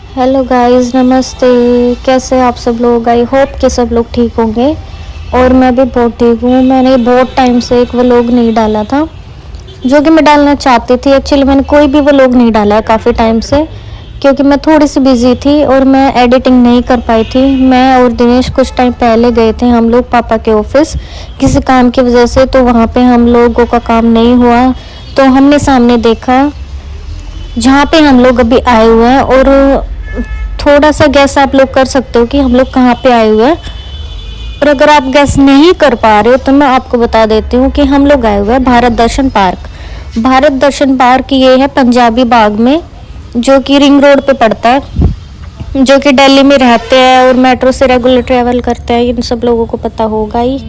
Hello guys, नमस्ते। कैसे हैं आप सब लोग? आई होप कि सब लोग ठीक होंगे और मैं भी बहुत ठीक हूँ। मैंने बहुत टाइम से एक व्लॉग नहीं डाला था जो कि मैं डालना चाहती थी। एक्चुअली मैंने कोई भी व्लॉग नहीं डाला है काफ़ी टाइम से, क्योंकि मैं थोड़ी सी बिजी थी और मैं एडिटिंग नहीं कर पाई थी। मैं और दिनेश कुछ टाइम पहले गए थे हम लोग पापा के ऑफिस किसी काम की वजह से, तो वहाँ पे हम लोगों का काम नहीं हुआ। तो हमने सामने देखा जहाँ पे हम लोग अभी आए हुए हैं, और थोड़ा सा गैस आप लोग कर सकते हो कि हम लोग कहाँ पे आए हुए हैं। और अगर आप गैस नहीं कर पा रहे हो तो मैं आपको बता देती हूँ कि हम लोग आए हुए हैं भारत दर्शन पार्क। भारत दर्शन पार्क ये है पंजाबी बाग में, जो कि रिंग रोड पे पड़ता है। जो कि दिल्ली में रहते हैं और मेट्रो से रेगुलर ट्रैवल करते हैं, इन सब लोगों को पता होगा ही।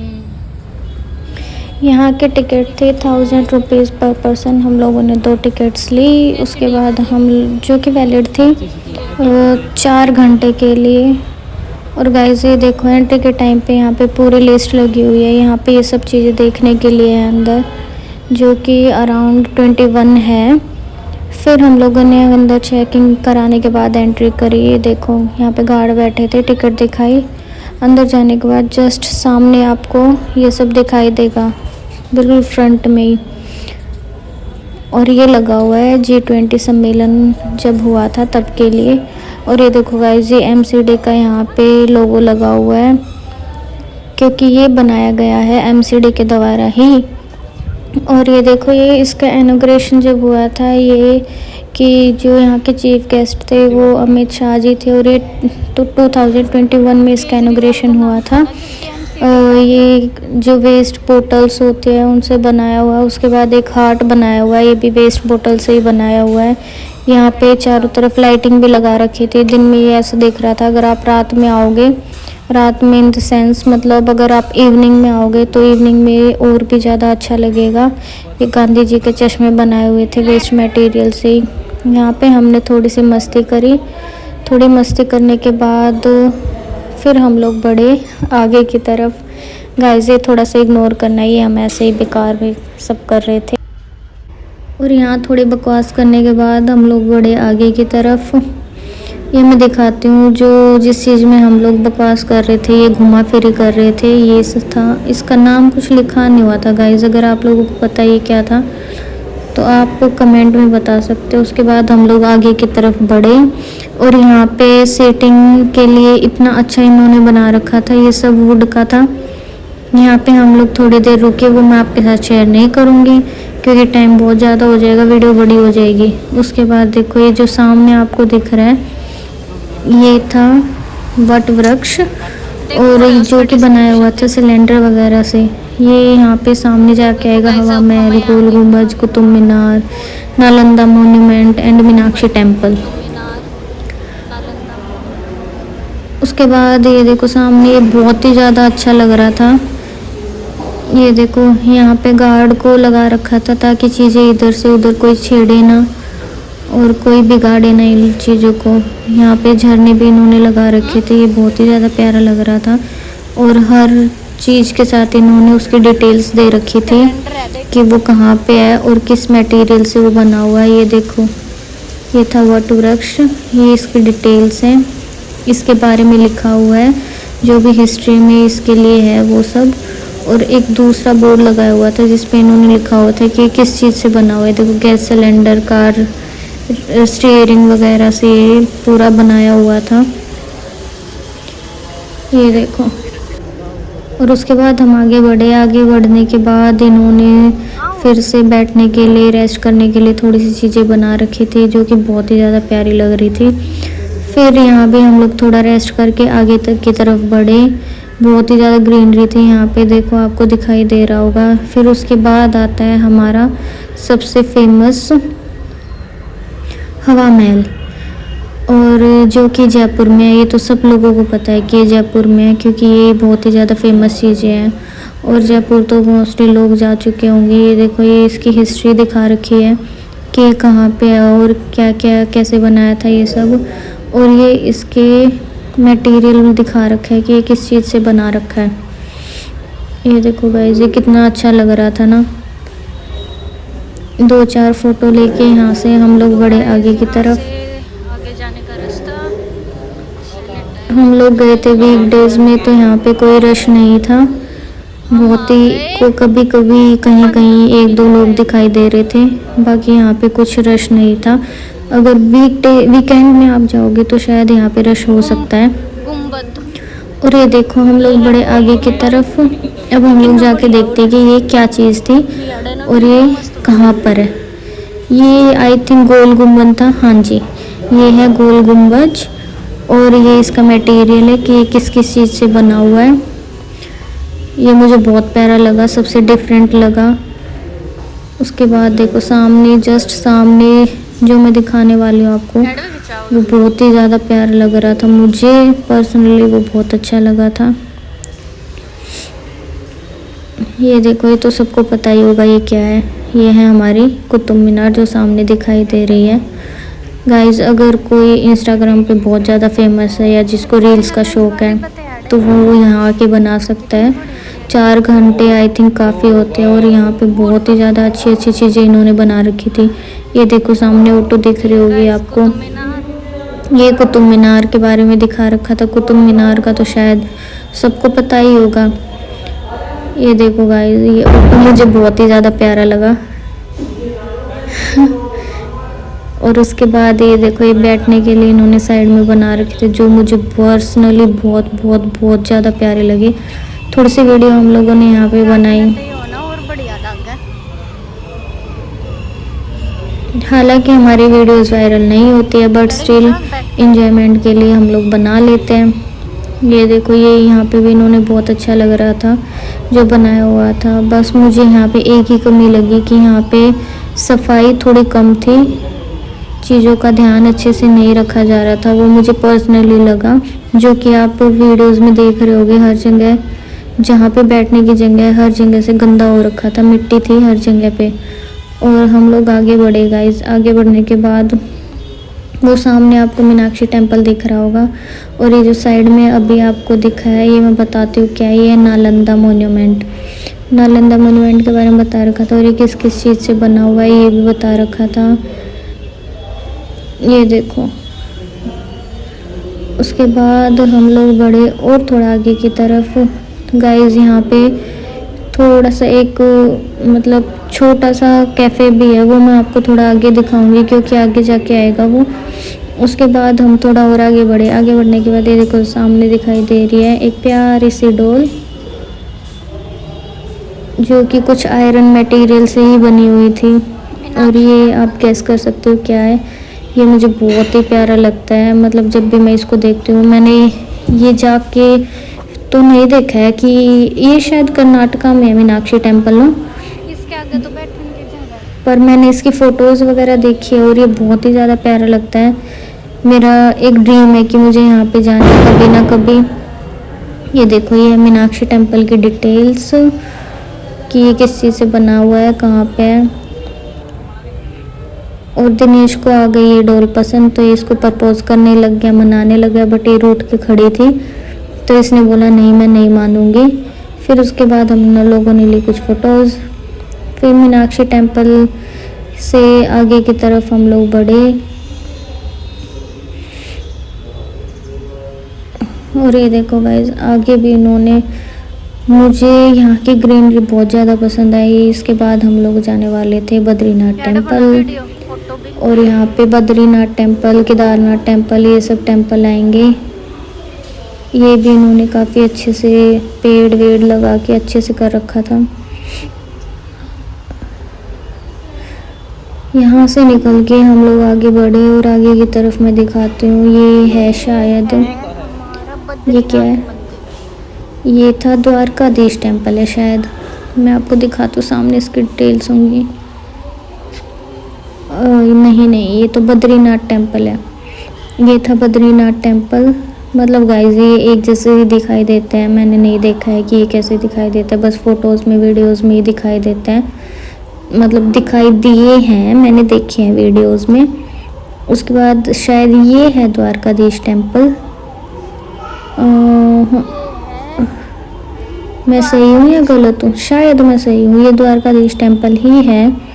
यहाँ के टिकट थे 1000 रुपीज़ पर पर्सन। हम लोगों ने 2 टिकट्स ली। उसके बाद हम जो कि वैलिड थी 4 घंटे के लिए। और गाइस ये देखो, एंट्री के टाइम पे यहाँ पे पूरी लिस्ट लगी हुई है। यहाँ पे ये सब चीज़ें देखने के लिए है अंदर, जो कि अराउंड 21 है। फिर हम लोगों ने अंदर चेकिंग कराने के बाद एंट्री करी। ये देखो, यहाँ पे गार्ड बैठे थे, टिकट दिखाई। अंदर जाने के बाद जस्ट सामने आपको ये सब दिखाई देगा, बिल्कुल फ्रंट में ही। और ये लगा हुआ है G20 सम्मेलन जब हुआ था तब के लिए। और ये देखो गाइस, ये MCD का यहाँ पे लोगो लगा हुआ है, क्योंकि ये बनाया गया है MCD के द्वारा ही। और ये देखो, ये इसका इनॉग्रेशन जब हुआ था, ये कि जो यहाँ के चीफ गेस्ट थे वो अमित शाह जी थे। और ये तो 2021 में इसका इनॉग्रेशन हुआ था। ये जो वेस्ट बोटल्स होते हैं उनसे बनाया हुआ है। उसके बाद एक हार्ट बनाया हुआ है, ये भी वेस्ट बोतल से ही बनाया हुआ है। यहाँ पे चारों तरफ लाइटिंग भी लगा रखी थी। दिन में ये ऐसा दिख रहा था। अगर आप रात में आओगे, रात में इन द सेंस मतलब अगर आप इवनिंग में आओगे तो इवनिंग में और भी ज़्यादा अच्छा लगेगा। ये गांधी जी के चश्मे बनाए हुए थे वेस्ट मटेरियल से ही। यहाँ पे हमने थोड़ी सी मस्ती करी। थोड़ी मस्ती करने के बाद फिर हम लोग बढ़े आगे की तरफ। गाइस ये थोड़ा सा इग्नोर करना, ये हम ऐसे ही बेकार में सब कर रहे थे। और यहाँ थोड़ी बकवास करने के बाद हम लोग बढ़े आगे की तरफ। ये मैं दिखाती हूँ जो जिस चीज़ में हम लोग बकवास कर रहे थे, ये घुमा फिरी कर रहे थे, ये था। इसका नाम कुछ लिखा नहीं हुआ था गाइस। अगर आप लोगों को पता ये क्या था तो आप कमेंट में बता सकते हो। उसके बाद हम लोग आगे की तरफ बढ़े और यहाँ पे सेटिंग के लिए इतना अच्छा इन्होंने बना रखा था। ये सब वुड का था। यहाँ पे हम लोग थोड़ी देर रुके, वो मैं आपके साथ शेयर नहीं करूँगी क्योंकि टाइम बहुत ज़्यादा हो जाएगा, वीडियो बड़ी हो जाएगी। उसके बाद देखो, ये जो सामने आपको दिख रहा है ये था वट वृक्ष, और जो कि बनाया हुआ था सिलेंडर वगैरह से। ये यहाँ पे सामने जाके आएगा हवा Mahal, Gol Gumbaz, Qutub Minar, Nalanda monument and Meenakshi temple. उसके बाद ये देखो सामने, ये बहुत ही ज़्यादा अच्छा लग रहा था। ये देखो यहाँ पे गार्ड को लगा रखा था ताकि चीज़ें इधर से उधर कोई छेड़े ना और कोई बिगाड़े ना इन चीज़ों को। यहाँ पे झरने भी इन्होंने लगा रखे थे। ये बहुत ही ज़्यादा प्यारा लग रहा था। और हर चीज़ के साथ इन्होंने उसकी डिटेल्स दे रखी थी कि वो कहाँ पे है और किस मटेरियल से वो बना हुआ है। ये देखो, ये था वट वृक्ष, ये इसकी डिटेल्स हैं, इसके बारे में लिखा हुआ है जो भी हिस्ट्री में इसके लिए है वो सब। और एक दूसरा बोर्ड लगाया हुआ था जिस पे इन्होंने लिखा हुआ था कि किस चीज़ से बना हुआ है। देखो, गैस सिलेंडर, कार स्टीयरिंग वगैरह से पूरा बनाया हुआ था। ये देखो। और उसके बाद हम आगे बढ़े। आगे बढ़ने के बाद इन्होंने फिर से बैठने के लिए, रेस्ट करने के लिए थोड़ी सी चीज़ें बना रखी थी जो कि बहुत ही ज़्यादा प्यारी लग रही थी। फिर यहाँ भी हम लोग थोड़ा रेस्ट करके आगे तक की तरफ बढ़े। बहुत ही ज़्यादा ग्रीनरी थी यहाँ पे, देखो आपको दिखाई दे रहा होगा। फिर उसके बाद आता है हमारा सबसे फेमस हवा महल, और जो कि जयपुर में है। ये तो सब लोगों को पता है कि ये जयपुर में है क्योंकि ये बहुत ही ज़्यादा फेमस चीज़ें हैं और जयपुर तो मोस्टली लोग जा चुके होंगे। ये देखो, ये इसकी हिस्ट्री दिखा रखी है कि कहाँ पे है और क्या क्या कैसे बनाया था ये सब। और ये इसके मटेरियल दिखा रखा है कि ये किस चीज़ से बना रखा है। ये देखो गाइस, ये कितना अच्छा लग रहा था ना। 2-4 फ़ोटो लेके यहाँ से हम लोग बड़े आगे की तरफ। आगे जाने का हम लोग गए थे वीकडेज में, तो यहाँ पे कोई रश नहीं था। बहुत ही कभी कभी कहीं कहीं एक दो लोग दिखाई दे रहे थे, बाकी यहाँ पे कुछ रश नहीं था। अगर वीकेंड में आप जाओगे तो शायद यहाँ पे रश हो सकता है। और ये देखो हम लोग बड़े आगे की तरफ, अब हम लोग जाके देखते हैं कि ये क्या चीज़ थी और ये कहाँ पर है। ये आई थिंक गोल गुम्बद था। हाँ जी, ये है गोल गुम्बज। और ये इसका मटेरियल है कि ये किस किस चीज़ से बना हुआ है। ये मुझे बहुत प्यारा लगा, सबसे डिफरेंट लगा। उसके बाद देखो सामने, जस्ट सामने जो मैं दिखाने वाली हूँ आपको, वो बहुत ही ज़्यादा प्यारा लग रहा था। मुझे पर्सनली वो बहुत अच्छा लगा था। ये देखो, ये तो सबको पता ही होगा ये क्या है। ये है हमारी कुतुब मीनार जो सामने दिखाई दे रही है। गाइस, अगर कोई इंस्टाग्राम पे बहुत ज़्यादा फेमस है या जिसको रील्स का शौक़ है तो वो यहाँ आके बना सकता है। 4 घंटे आई थिंक काफ़ी होते हैं। और यहाँ पे बहुत ही ज़्यादा अच्छी अच्छी चीज़ें इन्होंने बना रखी थी। ये देखो सामने ऑटो दिख रही होगी आपको। ये कुतुब मीनार के बारे में दिखा रखा था। कुतुब मीनार का तो शायद सबको पता ही होगा। ये देखो गाइस, ये ऑटो मुझे बहुत ही ज़्यादा प्यारा लगा। और उसके बाद ये देखो, ये बैठने के लिए इन्होंने साइड में बना रखे थे, जो मुझे पर्सनली बहुत बहुत बहुत ज़्यादा प्यारे लगे। थोड़ी सी वीडियो हम लोगों ने यहाँ पे बनाई। हालांकि हमारी वीडियोस वायरल नहीं होती है, बट स्टिल एंजॉयमेंट के लिए हम लोग बना लेते हैं। ये देखो, ये यहाँ पे भी इन्होंने बहुत अच्छा लग रहा था जो बनाया हुआ था। बस मुझे यहाँ पे एक ही कमी लगी कि यहाँ पे सफाई थोड़ी कम थी, चीज़ों का ध्यान अच्छे से नहीं रखा जा रहा था। वो मुझे पर्सनली लगा, जो कि आप वीडियोस में देख रहे होगे। हर जगह जहाँ पे बैठने की जगह, हर जगह से गंदा हो रखा था, मिट्टी थी हर जगह पे। और हम लोग आगे बढ़े गाइस। आगे बढ़ने के बाद वो सामने आपको मीनाक्षी टेम्पल दिख रहा होगा। और ये जो साइड में अभी आपको दिखा है, ये मैं बताती हूँ क्या है। ये है नालंदा मोन्यूमेंट। नालंदा मोन्यूमेंट के बारे में बता रखा था। और ये किस किस चीज़ से बना हुआ है ये भी बता रखा था। ये देखो, उसके बाद हम लोग बढ़े और थोड़ा आगे की तरफ। गाइस, यहाँ पे थोड़ा सा एक मतलब छोटा सा कैफ़े भी है, वो मैं आपको थोड़ा आगे दिखाऊंगी क्योंकि आगे जाके आएगा वो। उसके बाद हम थोड़ा और आगे बढ़े। आगे बढ़ने के बाद ये देखो सामने दिखाई दे रही है एक प्यारी सी डोल, जो कि कुछ आयरन मटेरियल से ही बनी हुई थी। और ये आप गेस कर सकते हो क्या है। ये मुझे बहुत ही प्यारा लगता है। मतलब जब भी मैं इसको देखती हूँ, मैंने ये जाके तो नहीं देखा है कि ये शायद कर्नाटका में है मीनाक्षी टेम्पल ना, इसके आगे तो बैठने की जगह है। पर मैंने इसकी फ़ोटोज़ वगैरह देखी है और ये बहुत ही ज़्यादा प्यारा लगता है। मेरा एक ड्रीम है कि मुझे यहाँ पे जाना है कभी ना कभी। ये देखो, ये है मीनाक्षी टेम्पल की डिटेल्स कि ये किस चीज़ से बना हुआ है, कहाँ पे है। और दिनेश को आ गई ये डॉल पसंद, तो ये इसको प्रपोज करने लग गया, मनाने लग गया। बट ये रूठ के खड़ी थी, तो इसने बोला नहीं, मैं नहीं मानूंगी। फिर उसके बाद हम लोगों ने ली कुछ फ़ोटोज़। फिर मीनाक्षी टेम्पल से आगे की तरफ हम लोग बढ़े। और ये देखो गाइस, आगे भी इन्होंने, मुझे यहाँ की ग्रीनरी बहुत ज़्यादा पसंद आई। इसके बाद हम लोग जाने वाले थे बद्रीनाथ टेम्पल। और यहाँ पे बद्रीनाथ टेम्पल, केदारनाथ टेम्पल, ये सब टेम्पल आएंगे। ये भी इन्होंने काफ़ी अच्छे से पेड़ वेड़ लगा के अच्छे से कर रखा था। यहाँ से निकल के हम लोग आगे बढ़े और आगे की तरफ मैं दिखाती हूँ। ये है शायद, ये क्या है, ये था द्वारकाधीश टेम्पल है शायद। मैं आपको दिखाती हूँ, सामने इसकी डिटेल्स होंगी। नहीं, ये तो बद्रीनाथ टेम्पल है। ये था बद्रीनाथ टेम्पल। मतलब गाइस, ये एक जैसे ही दिखाई देते हैं। मैंने नहीं देखा है कि ये कैसे दिखाई देता है, बस फ़ोटोज़ में वीडियोज़ में ही दिखाई देता है। मतलब दिखाई दिए हैं, मैंने देखे हैं वीडियोज़ में। उसके बाद शायद ये है द्वारकाधीश टेम्पल। मैं सही हूँ या गलत हूँ? शायद मैं सही हूँ, ये द्वारकाधीश टेम्पल ही है।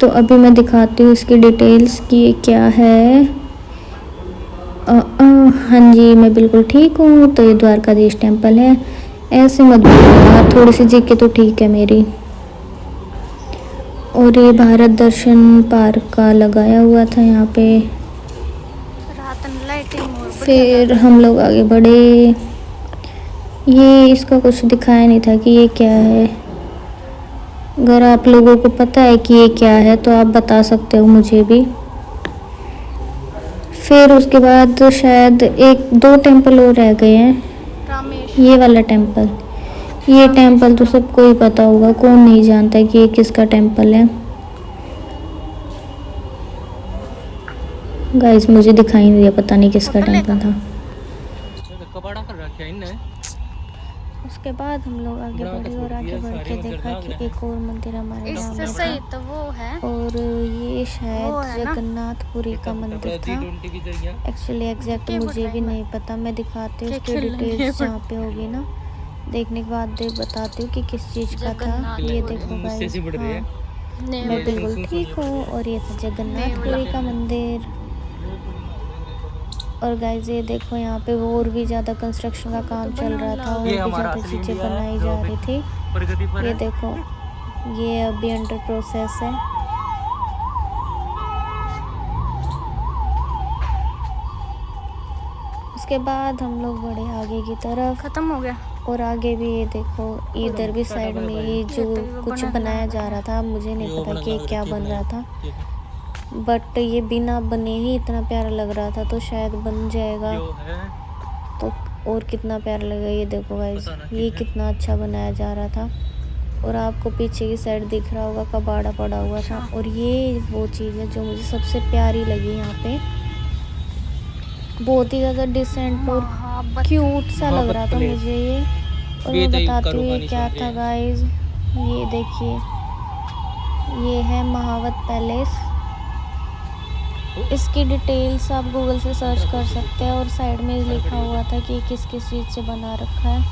तो अभी मैं दिखाती हूँ इसकी डिटेल्स कि ये क्या है। हाँ जी, मैं बिल्कुल ठीक हूँ। तो ये द्वारकाधीश टेम्पल है। ऐसे मत बोलो, थोड़ी सी जीके तो ठीक है मेरी। और ये भारत दर्शन पार्क का लगाया हुआ था यहाँ पे। रात में लाइटिंग फिर हम लोग आगे बढ़े। ये इसका कुछ दिखाया नहीं था कि ये क्या है। अगर आप लोगों को पता है कि ये क्या है तो आप बता सकते हो मुझे भी। फिर उसके बाद शायद एक दो टेम्पल और रह गए हैं। रामेश ये वाला टेम्पल, ये टेम्पल तो सबको ही पता होगा, कौन नहीं जानता कि ये किसका टेम्पल है। गाइस मुझे दिखाई नहीं दिया, पता नहीं किसका टेम्पल था। उसके बाद हम लोग आगे बढ़े और आगे बढ़ के देखा कि एक और मंदिर हमारे गाँव में सही था। तो वो है और ये शायद वो है ना? जगन्नाथपुरी का मंदिर था। एक्चुअली एग्जैक्ट मुझे भी नहीं पता, मैं दिखाती हूँ उसकी डिटेल्स जहाँ पे होगी ना, देखने के बाद बताती हूँ कि किस चीज़ का था। ये देखो गाइस, हाँ मैं बिल्कुल ठीक हूँ। और ये था जगन्नाथपुरी का मंदिर। और गाइस ये देखो यहाँ पे और भी ज़्यादा कंस्ट्रक्शन का काम चल रहा था और भी ज़्यादा चीज़ें बनाई जा रही थी। ये देखो, ये अभी अंडर प्रोसेस है। उसके बाद हम लोग बढ़े आगे की तरफ। खत्म हो गया। और आगे भी ये देखो, इधर भी साइड में ये जो कुछ बनाया जा रहा था, मुझे नहीं पता कि क्या बन रहा था, बट ये बिना बने ही इतना प्यारा लग रहा था, तो शायद बन जाएगा तो और कितना प्यारा लगेगा। ये देखो गाइस, ये कितना अच्छा बनाया जा रहा था। और आपको पीछे की साइड दिख रहा होगा कबाड़ा पड़ा हुआ था। और ये वो चीज़ है जो मुझे सबसे प्यारी लगी यहाँ पे, बहुत ही ज़्यादा डिसेंट और क्यूट सा लग रहा था मुझे ये। और मैं बताती हूँ ये क्या था गाइस, ये देखिए, ये है महावत पैलेस। इसकी डिटेल्स आप गूगल से सर्च कर सकते हैं। और साइड में लिखा हुआ था कि किस किस चीज़ से बना रखा है।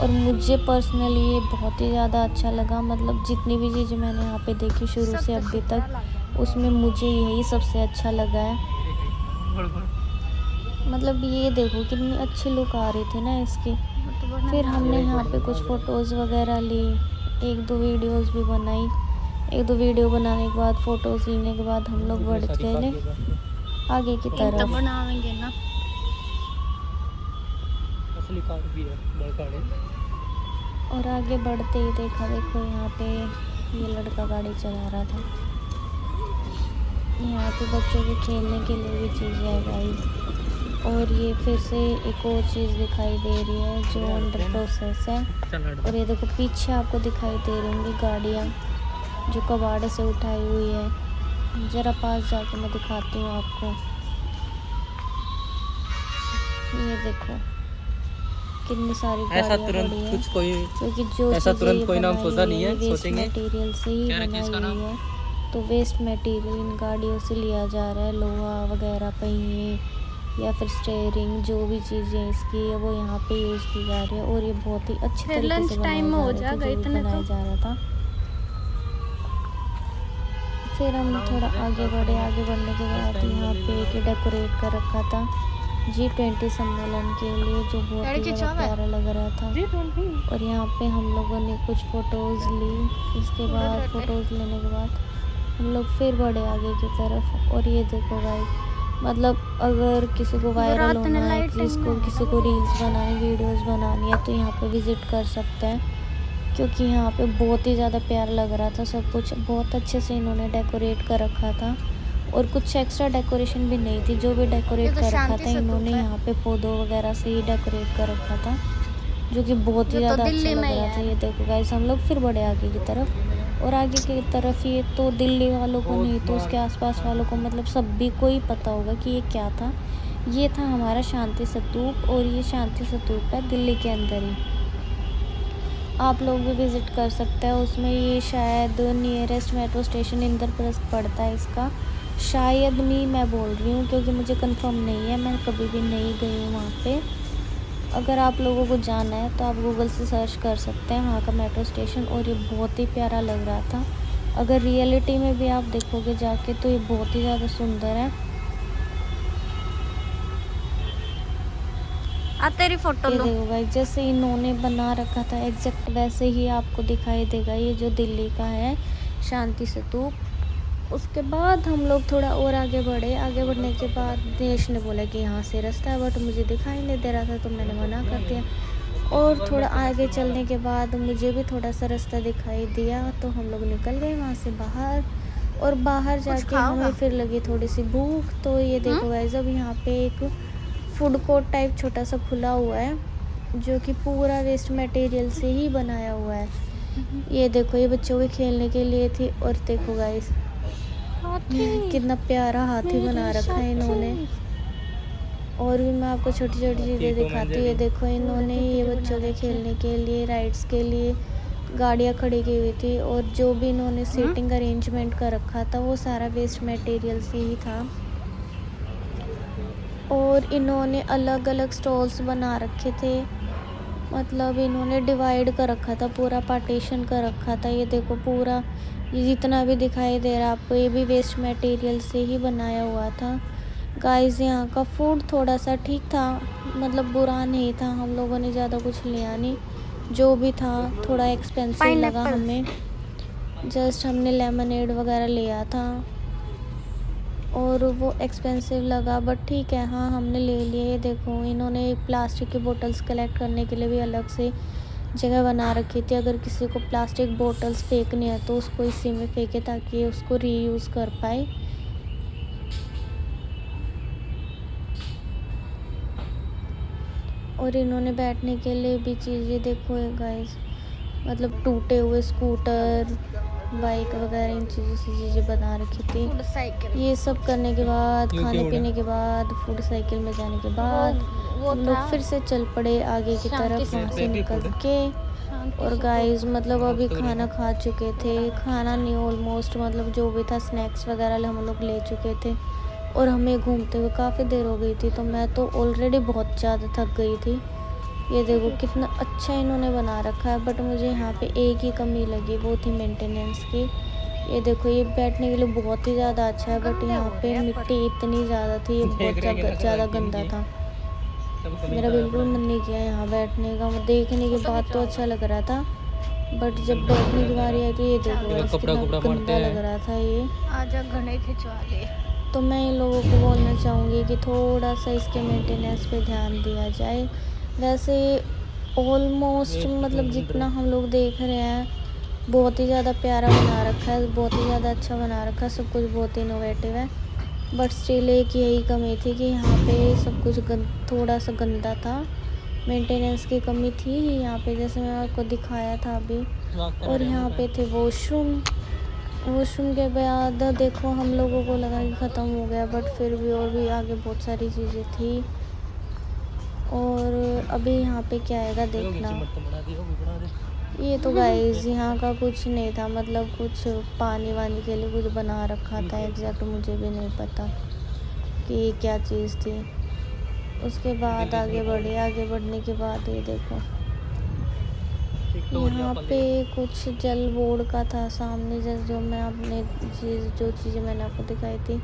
और मुझे पर्सनली ये बहुत ही ज़्यादा अच्छा लगा। मतलब जितनी भी चीज़ें मैंने यहाँ पे देखी शुरू से अभी तक, उसमें मुझे यही सबसे अच्छा लगा है। मतलब ये देखो कितनी अच्छी लुक आ रही थी ना इसकी। फिर हमने यहाँ पे कुछ फ़ोटोज़ वगैरह ली, एक दो वीडियोस भी बनाई। एक दो वीडियो बनाने के बाद, फ़ोटोज़ लेने के बाद हम लोग बढ़ गए आगे की तरफ। बनाएंगे ना, और आगे बढ़ते ही देखा, देखो यहाँ पे ये लड़का गाड़ी चला रहा था। यहाँ पे बच्चों के खेलने के लिए भी चीज़ें है गाइस। और ये फिर से एक और चीज़ दिखाई दे रही है जो अंडर प्रोसेस है। और ये देखो पीछे आपको दिखाई दे रही होंगी गाड़ियाँ जो कबाड़े से उठाई हुई है। ज़रा पास जाके मैं दिखाती हूँ आपको। ये देखो कितनी सारी गाड़ियाँ पड़ी है, क्योंकि जो चीज़ें कोई नाम सोचा नहीं है, वेस्ट मटेरियल से ही बनाई हुई है। तो वेस्ट मटेरियल इन गाड़ियों से लिया जा रहा है, लोहा वगैरह, पहिए या फिर स्टेयरिंग, जो भी चीज़ें इसकी है वो यहाँ पे यूज़ की जा रही है। और ये बहुत ही अच्छे तरीके से बनाया जा रहा था। फिर हम थोड़ा आगे बढ़े, आगे बढ़ने के बाद यहाँ पे एक डेकोरेट कर रखा था G20 सम्मेलन के लिए, जो बहुत ही ज़्यादा प्यारा लग रहा था। और यहाँ पे हम लोगों ने कुछ फ़ोटोज़ ली। इसके बाद फ़ोटोज़ लेने के बाद हम लोग फिर बढ़े आगे की तरफ। और ये देखो गाइस, मतलब अगर किसी को वायरल होना है, किसी को रील्स बनानी, वीडियोस बनानी है, तो यहाँ पे विज़िट कर सकते हैं, क्योंकि यहाँ पे बहुत ही ज़्यादा प्यारा लग रहा था। सब कुछ बहुत अच्छे से इन्होंने डेकोरेट कर रखा था। और कुछ एक्स्ट्रा डेकोरेशन भी नहीं थी, जो भी डेकोरेट कर रखा था इन्होंने यहाँ पे पौधों वगैरह से ही डेकोरेट कर रखा था, जो कि बहुत ही ज़्यादा अच्छा लग रहा था। ये देखो गाइस, हम लोग फिर बढ़े आगे की तरफ। और आगे की तरफ ये तो दिल्ली वालों को नहीं तो उसके आसपास वालों को, मतलब सभी को ही पता होगा कि ये क्या था। ये था हमारा शांति स्तूप। और ये शांति स्तूप है दिल्ली के अंदर ही, आप लोग भी विज़िट कर सकते हैं। उसमें ये शायद नियरेस्ट मेट्रो स्टेशन इंद्रप्रस्थ पड़ता है इसका, शायद नहीं, मैं बोल रही हूँ क्योंकि मुझे कंफर्म नहीं है, मैं कभी भी नहीं गई हूँ वहाँ पे। अगर आप लोगों को जाना है तो आप गूगल से सर्च कर सकते हैं वहाँ का मेट्रो स्टेशन। और ये बहुत ही प्यारा लग रहा था। अगर रियलिटी में भी आप देखोगे जाके तो ये बहुत ही ज़्यादा सुंदर है। आ तेरी फोटो ये लो। देखो गाइस, जैसे इन्होंने बना रखा था एग्जैक्ट वैसे ही आपको दिखाई देगा। ये जो दिल्ली का है शांति स्तूप। उसके बाद हम लोग थोड़ा और आगे बढ़े। आगे बढ़ने के बाद दिनेश ने बोला कि यहाँ से रास्ता है, बट मुझे दिखाई नहीं दे रहा था तो मैंने मना कर दिया। और थोड़ा आगे चलने के बाद मुझे भी थोड़ा सा रास्ता दिखाई दिया तो हम लोग निकल गए वहाँ से बाहर। और बाहर जाके हमें फिर लगी थोड़ी सी भूख। तो ये देखो गाइस, अब यहाँ पे एक फूड कोर्ट टाइप छोटा सा खुला हुआ है जो कि पूरा वेस्ट मटेरियल से ही बनाया हुआ है। ये देखो, ये बच्चों के खेलने के लिए थी। और देखो गाइस, कितना प्यारा हाथी बना रखा है इन्होंने। और भी मैं आपको छोटी छोटी चीज़ें दिखाती हूँ। ये देखो, इन्होंने ये बच्चों के खेलने के लिए, राइड्स के लिए गाड़ियाँ खड़ी की हुई थी। और जो भी इन्होंने सीटिंग अरेंजमेंट कर रखा था वो सारा वेस्ट मटेरियल से ही था। और इन्होंने अलग अलग स्टॉल्स बना रखे थे, मतलब इन्होंने डिवाइड कर रखा था, पूरा पार्टीशन कर रखा था। ये देखो, पूरा ये जितना भी दिखाई दे रहा है आपको ये भी वेस्ट मटेरियल से ही बनाया हुआ था। गाइस, यहाँ का फूड थोड़ा सा ठीक था, मतलब बुरा नहीं था। हम लोगों ने ज़्यादा कुछ लिया नहीं, जो भी था थोड़ा एक्सपेंसिव लगा हमें। जस्ट हमने लेमनेड वगैरह लिया था और वो एक्सपेंसिव लगा, बट ठीक है, हाँ हमने ले लिए। ये देखो, इन्होंने प्लास्टिक की बोतल्स कलेक्ट करने के लिए भी अलग से जगह बना रखी थी। अगर किसी को प्लास्टिक बोतल्स फेंकनी है तो उसको इसी में फेंके ताकि उसको रीयूज़ कर पाए। और इन्होंने बैठने के लिए भी चीज़ें देखो गाइस, मतलब टूटे हुए स्कूटर, बाइक वगैरह, इन चीज़ों से चीज़ें बना रखी थी। ये सब करने के बाद, खाने पीने के बाद, फूड साइकिल में जाने के बाद हम लोग फिर से चल पड़े आगे की तरफ वहाँ से निकल के। और गाइस, मतलब अभी खाना खा चुके थे, खाना नहीं ऑलमोस्ट, मतलब जो भी था स्नैक्स वगैरह हम लोग ले चुके थे। और हमें घूमते हुए काफ़ी देर हो गई थी, तो मैं तो ऑलरेडी बहुत ज़्यादा थक गई थी। ये देखो कितना अच्छा इन्होंने बना रखा है, बट मुझे यहाँ पे एक ही कमी लगी, वो थी मेंटेनेंस की। ये देखो, ये बैठने के लिए बहुत ही ज़्यादा अच्छा है, बट यहाँ पे मिट्टी इतनी ज़्यादा थी, ये बहुत ज़्यादा गंदा था। मेरा बिल्कुल मन नहीं किया यहाँ बैठने का। देखने के बाद तो अच्छा लग रहा था, बट जब बैठने की बारी आई तो ये देखो कितना गंदा लग रहा था ये। आजा घने खिंचवा ले। तो मैं इन लोगों को बोलना चाहूँगी कि थोड़ा सा इसके मेंटेनेंस पे ध्यान दिया जाए। वैसे ऑलमोस्ट मतलब जितना हम लोग देख रहे हैं बहुत ही ज़्यादा प्यारा बना रखा है, बहुत ही ज़्यादा अच्छा बना रखा है, सब कुछ बहुत इनोवेटिव है। बट स्टिल एक यही कमी थी कि यहाँ पे सब कुछ थोड़ा सा गंदा था, मेंटेनेंस की कमी थी यहाँ पे, जैसे मैं आपको दिखाया था अभी। और यहाँ पे थे वॉशरूम के बाद देखो हम लोगों को लगा कि ख़त्म हो गया, बट फिर भी और भी आगे बहुत सारी चीज़ें थी। और अभी यहाँ पे क्या आएगा देखना। ये तो गाइस यहाँ का कुछ नहीं था, मतलब कुछ पानी वानी के लिए कुछ बना रखा था, एग्जैक्ट मुझे भी नहीं पता कि ये क्या चीज़ थी। उसके बाद आगे बढ़ने के बाद ये देखो यहाँ पे कुछ जल बोर्ड का था सामने, जैसे जो मैं अपने जो चीज़ें मैंने आपको दिखाई थी।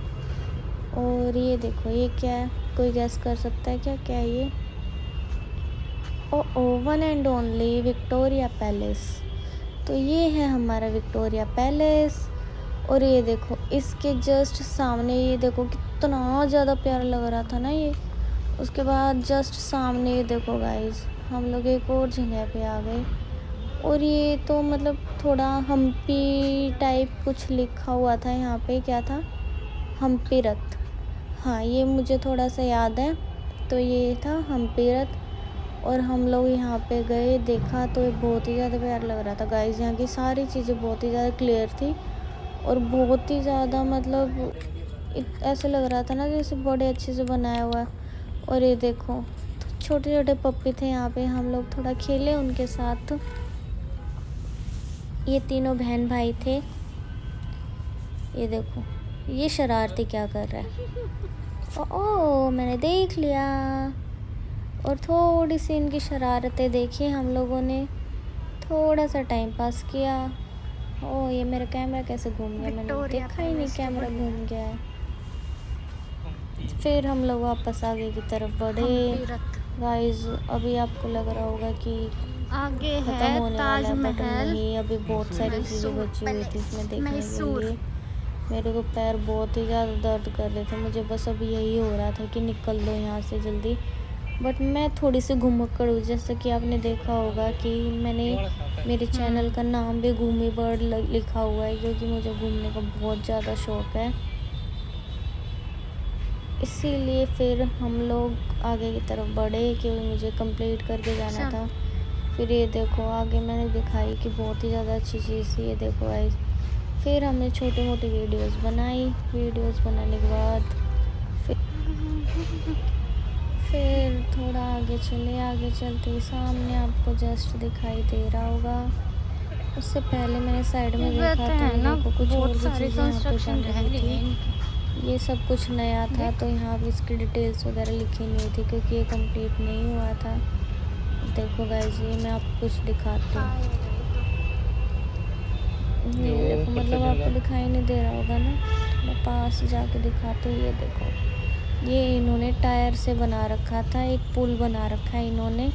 और ये देखो, ये क्या है, कोई गैस कर सकता है क्या है ये? One and only Victoria palace. तो ये है हमारा विक्टोरिया पैलेस। और ये देखो इसके जस्ट सामने, ये देखो कितना ज़्यादा प्यारा लग रहा था ना ये। उसके बाद जस्ट सामने ये देखो गाइस, हम लोग एक और जगह पे आ गए। और ये तो मतलब थोड़ा हम्पी टाइप कुछ लिखा हुआ था यहाँ पे, क्या था, हम्पी रथ। हाँ, ये मुझे थोड़ा सा याद है। तो ये था हम्पी रथ। और हम लोग यहाँ पे गए, देखा तो ये बहुत ही ज़्यादा प्यारा लग रहा था गाइस। यहाँ की सारी चीज़ें बहुत ही ज़्यादा क्लियर थी और बहुत ही ज़्यादा मतलब ऐसे लग रहा था ना जैसे बड़े अच्छे से बनाया हुआ है। और ये देखो छोटे छोटे पप्पी थे यहाँ पे, हम लोग थोड़ा खेले उनके साथ। ये तीनों बहन भाई थे। ये देखो ये शरारती क्या कर रहा है। ओ मैंने देख लिया। और थोड़ी सी इनकी शरारतें देखी हम लोगों ने, थोड़ा सा टाइम पास किया। ओ ये मेरा कैमरा कैसे घूम गया, मैंने देखा ही नहीं कैमरा घूम गया है। फिर हम लोग वापस आगे की तरफ बढ़े। गाइस अभी आपको लग रहा होगा कि आगे ख़त्म है होने वाला है, बट ताजमहल। नहीं, अभी बहुत सारी चीज़ें बची हुई थी इसमें देखने के लिए। मेरे तो पैर बहुत ही ज़्यादा दर्द कर रहे थे, मुझे बस अभी यही हो रहा था कि निकल दो यहाँ से जल्दी। बट मैं थोड़ी सी घुमक्कड़ हूँ, जैसा कि आपने देखा होगा कि मैंने मेरे चैनल का नाम भी घूमी बर्ड लिखा हुआ है, क्योंकि मुझे घूमने का बहुत ज़्यादा शौक़ है। इसीलिए फिर हम लोग आगे की तरफ बढ़े, क्योंकि मुझे कंप्लीट करके जाना था। फिर ये देखो आगे मैंने दिखाई कि बहुत ही ज़्यादा अच्छी चीज़ थी, ये देखो गाइस। फिर हमने छोटी मोटी वीडियोस बनाई, वीडियोस बनाने के बाद फिर थोड़ा आगे चले, आगे चलते सामने आपको जस्ट दिखाई दे रहा होगा। उससे पहले मैंने साइड में देखा तो देखो कुछ और भी चीज़ें यहाँ पे बन रही थी। ये सब कुछ नया था, तो यहाँ पे इसकी डिटेल्स वगैरह लिखी नहीं थी, क्योंकि ये कंप्लीट नहीं हुआ था। देखो गाइस ये मैं आपको कुछ दिखाती हूँ। ये देखो, मतलब आपको दिखाई नहीं दे रहा होगा ना, थोड़ा पास जाके दिखाते हो। ये देखो, ये इन्होंने टायर से बना रखा था, एक पुल बना रखा है इन्होंने।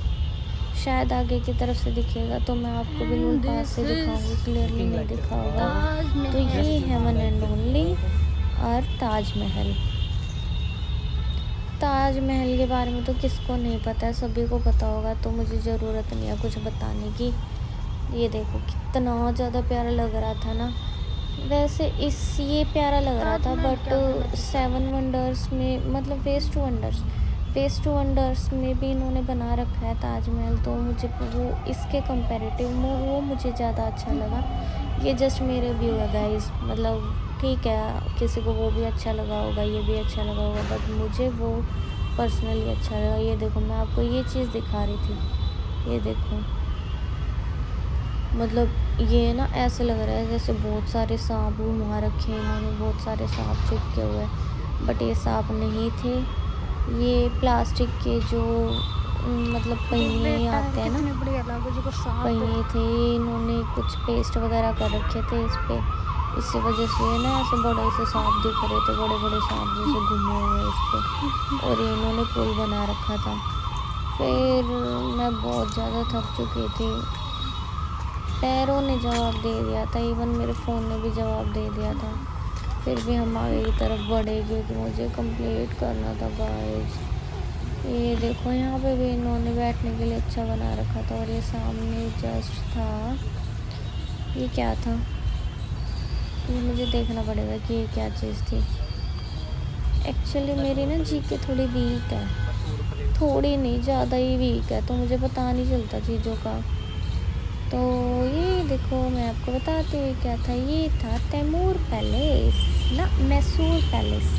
शायद आगे की तरफ से दिखेगा तो मैं आपको बिल्कुल पास से दिखाऊंगी, क्लियरली नहीं दिखा होगा। तो ये है वन एंड ओनली और ताजमहल। ताजमहल के बारे में तो किसको नहीं पता है, सभी को पता होगा, तो मुझे ज़रूरत नहीं है कुछ बताने की। ये देखो कितना ज़्यादा प्यारा लग रहा था ना। वैसे ये प्यारा लग रहा था, बट 7 वंडर्स में, मतलब वेस्ट टू वंडर्स में भी इन्होंने बना रखा है ताजमहल, तो मुझे वो इसके कंपैरेटिव वो मुझे ज़्यादा अच्छा लगा। ये जस्ट मेरे व्यू है गाइस, मतलब ठीक है, किसी को वो भी अच्छा लगा होगा, ये भी अच्छा लगा होगा, बट मुझे वो पर्सनली अच्छा लगा। ये देखो मैं आपको ये चीज़ दिखा रही थी, ये देखो, मतलब ये ना ऐसे लग रहा है जैसे बहुत सारे सांप घुमा रखे हैं इन्होंने, बहुत सारे सांप चिपके हुए हैं, बट ये सांप नहीं थे, ये प्लास्टिक के जो मतलब पहिए आते हैं ना, पहिए थे। इन्होंने कुछ पेस्ट वगैरह कर रखे थे इस पे, इसी वजह से ना ऐसे बड़े से सांप दिख रहे थे, बड़े बड़े सांप जैसे घूमे हुए इस पे, और ये इन्होंने पुल बना रखा था। फिर मैं बहुत ज़्यादा थक चुकी थी, पैरों ने जवाब दे दिया था, इवन मेरे फ़ोन ने भी जवाब दे दिया था। फिर भी हम आगे की तरफ बढ़े, क्योंकि मुझे कंप्लीट करना था गाइस। ये देखो यहाँ पे भी इन्होंने बैठने के लिए अच्छा बना रखा था, और ये सामने जस्ट था, ये क्या था, ये मुझे देखना पड़ेगा कि ये क्या चीज़ थी। एक्चुअली मेरी ना जीके थोड़ी वीक है, थोड़ी नहीं ज़्यादा ही वीक है, तो मुझे पता नहीं चलता चीज़ों का। तो ये देखो मैं आपको बताती हूँ क्या था, ये था तैमूर पैलेस ना, मैसूर पैलेस।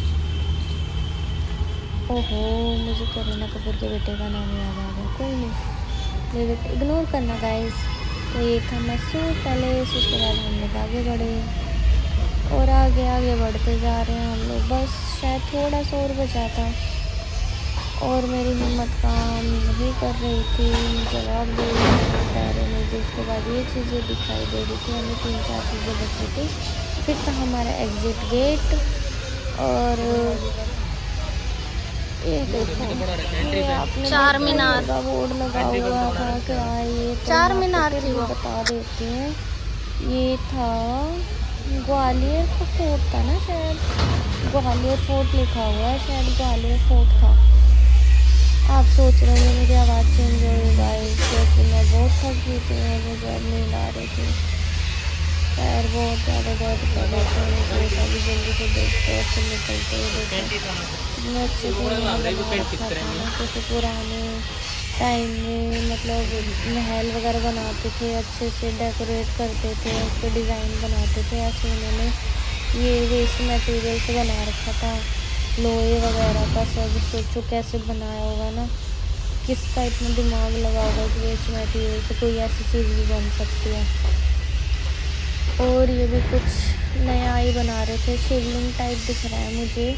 ओहो, मुझे करीना कपूर के बेटे का नाम याद आ गया, कोई नहीं, ले इग्नोर करना गाइस। तो ये था मैसूर पैलेस। उसके बाद हम लोग आगे बढ़े, और आगे आगे बढ़ते जा रहे हैं हम लोग, बस शायद थोड़ा सा और बचा था, और मेरी हिम्मत काम नहीं कर रही थी, जवाब दे रही नहीं थी। उसके बाद ये चीज़ें दिखाई दे रही थी, हमें 3-4 चीज़ें बची थी। फिर था हमारा एग्ज़िट गेट, और ये देखो, ये आपने चार मीनार का बोर्ड लगा हुआ था, क्या ये तो चार मीनार थी वो, बता देती हूँ। ये था ग्वालियर का फोर्ट था ना, शायद ग्वालियर फोर्ट लिखा हुआ है, शायद ग्वालियर फोर्ट था। आप सोच रहे होंगे मेरी आवाज़ चेंज हो रही गाइस, क्योंकि मैं बहुत थक गई थी, मुझे जब नींद आ रही थी, पैर बहुत ज़्यादा दर्द कर रहे थे मुझे। अभी जल्दी से देखते और फिर निकलते हुए देखो इतने अच्छे से रखा था ना, जैसे पुराने टाइम में मतलब महल वगैरह बनाते थे, अच्छे से डेकोरेट करते थे, उस पर डिज़ाइन बनाते थे, ऐसे उन्होंने ये वेस्ट मटेरियल से बना रखा था, लोहे वगैरह का सब। सोचो कैसे बनाया होगा ना, किसका इतना दिमाग लगा होगा कि वेस्ट मटेरियल से कोई ऐसी चीज़ भी बन सकती है। और ये भी कुछ नया ही बना रहे थे, शिवलिंग टाइप दिख रहा है मुझे।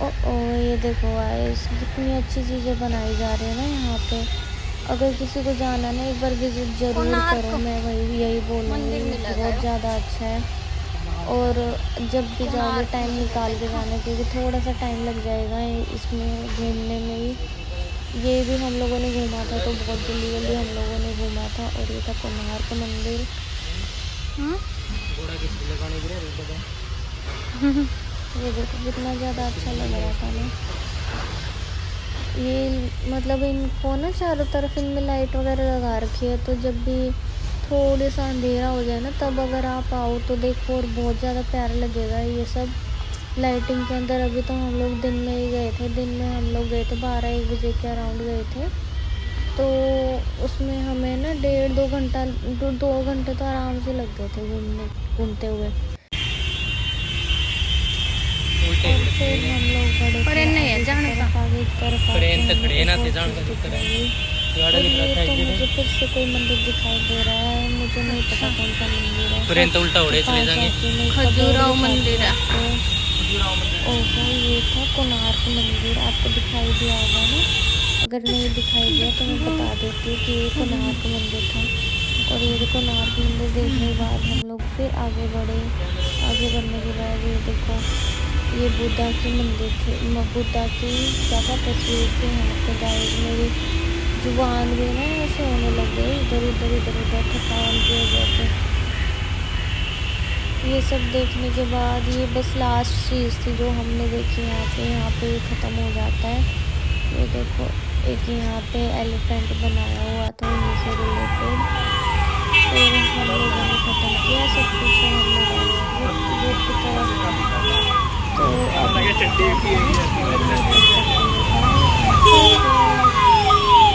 ओ ये देखो गाइस, कितनी अच्छी चीज़ें बनाई जा रही है ना यहाँ पे। अगर किसी को जाना ना, एक बार विज़िट ज़रूर करो, मैं वही यही बोलूँगी, बहुत ज़्यादा अच्छा है। और जब भी जाओगे टाइम निकाल के जाना, क्योंकि थोड़ा सा टाइम लग जाएगा इसमें घूमने में ही, ये भी हम लोगों ने घूमा था, तो बहुत जल्दी जल्दी हम लोगों ने घूमा था। और ये था कोणार्क मंदिर। ये देखो कितना ज़्यादा अच्छा लग रहा था ना। ये मतलब इनको ना चारों तरफ इनमें लाइट वगैरह लगा रखी है, तो जब भी थोड़ा सा अंधेरा हो जाए ना, तब अगर आप आओ तो देखो, और बहुत ज़्यादा प्यारा लगेगा ये सब लाइटिंग के अंदर। अभी तो हम लोग दिन में ही गए थे, दिन में हम लोग गए थे 12-1 बजे के अराउंड गए थे, तो उसमें हमें ना 1.5-2 घंटा 2 घंटे तो आराम से लग गए थे घूमते हुए। और फिर हम लोग बड़े पर नहीं है जाने का। आगे की तरफ आते हैं, और ये तो मुझे फिर से कोई मंदिर दिखाई दे रहा है, मुझे नहीं पता कौन सा मंदिर है। तो उल्टा उड़े चले जाएंगे। खजुराहो मंदिर है। ओहो, ये था कोणार्क मंदिर। आपको दिखाई दिया होगा ना, अगर नहीं दिखाई दिया तो मैं बता देती हूँ कि ये कोणार्क मंदिर था। और ये कोणार्क मंदिर देखने के बाद हम लोग फिर आगे बढ़े। आगे बढ़ने के बाद ये देखो, ये बुद्धा की मंदिर थे, बुद्धा की क्या था तस्वीर थी यहाँ पे। गाइस मेरी जुबान भी ना ऐसे होने लग गई, इधर उधर थकान की वजह से। ये सब देखने के बाद ये बस लास्ट चीज़ थी जो हमने देखी यहाँ पे ख़त्म हो जाता है। ये देखो, एक यहाँ पे एलिफेंट बनाया हुआ था उन्हीं से रिलेटेड। फिर हम लोगों ने ख़त्म किया सब कुछ, हम लोग आए गेट की तरफ। तो अब